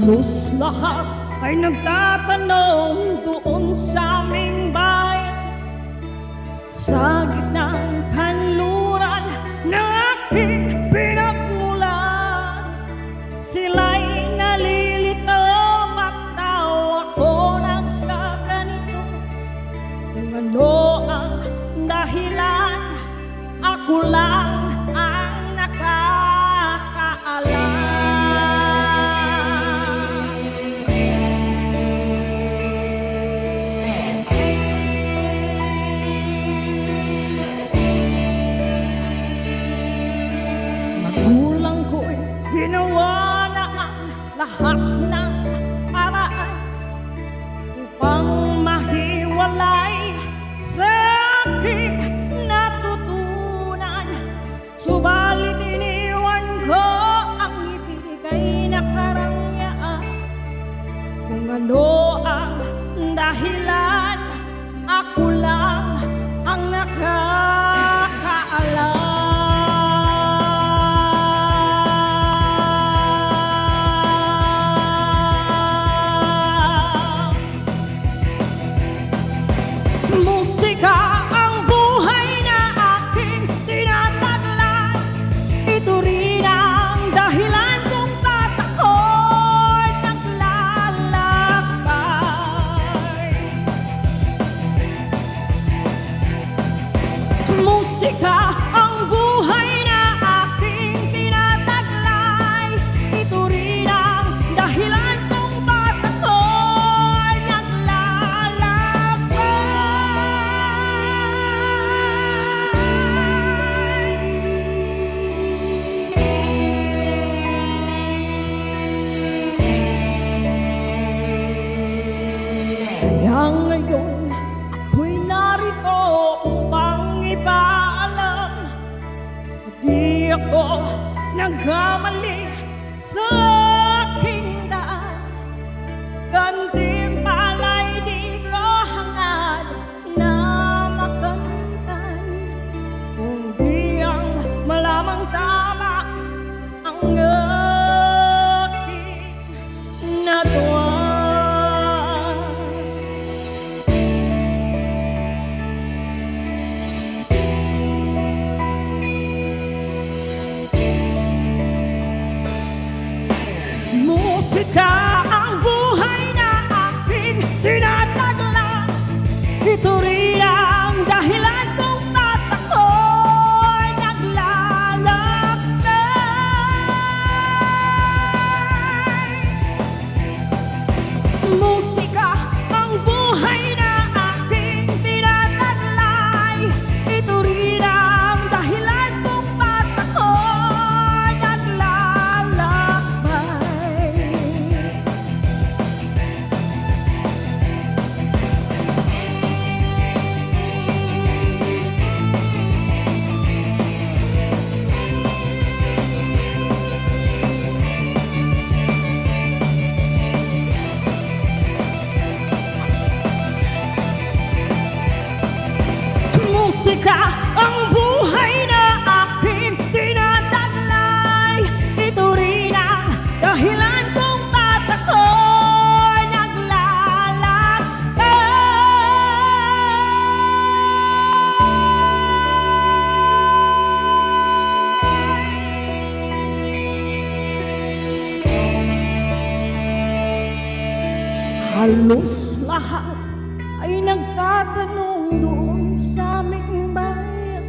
Halos lahat ay nagtatanong doon sa aming bayan, sa gitnang kanluran ng aking pinagmulan. Sila'y nalilito, bakit ako nagkaganito? Kung ano ang dahilan, ako lang ang nakakaalam. Magulang ko'y ginawa na ang lahat ng paraan upang mahiwalay sa aking natutunan. Subalit iniwan ko ang ibinigay na karangyaan. Kung ano ang dahilan, ako lang ang nakakaalam. Musika ang buhay na aking tinataglan. Ito rin ang dahilan kung ba't ako'y naglalakbay. Musika ang buhay na aking tinataglay. Ito rin ang dahilan kung ba't ako'y naglalakbay. Kaya ngayon ako'y narito upang ipaalam na di ako nagkamali sa aking daan. Gantimpala'y di ko hangad na makamtan, kundi ang malamang tama ang aking nagawa. Musika ang buhay na aking tinataglan. Ito rin ang dahilan kung ba't ako'y naglalakbay. Musika ang buhay na aking tinataglay. Ito rin ang dahilan kung ba't ako'y naglalakbay. Musika ang buhay na aking tinataglay. Ito rin ang dahilan kung ba't ako'y naglalakbay. Halos lahat ay nagtatanong doon sa aming bayan,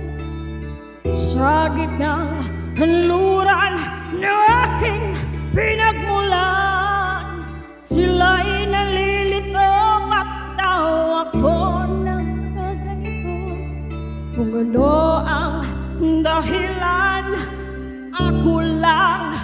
sa gitnang kanluran ng aking pinagmulan. Sila'y nalilito, ba't daw ako nagkaganito? Kung ano ang dahilan, ako lang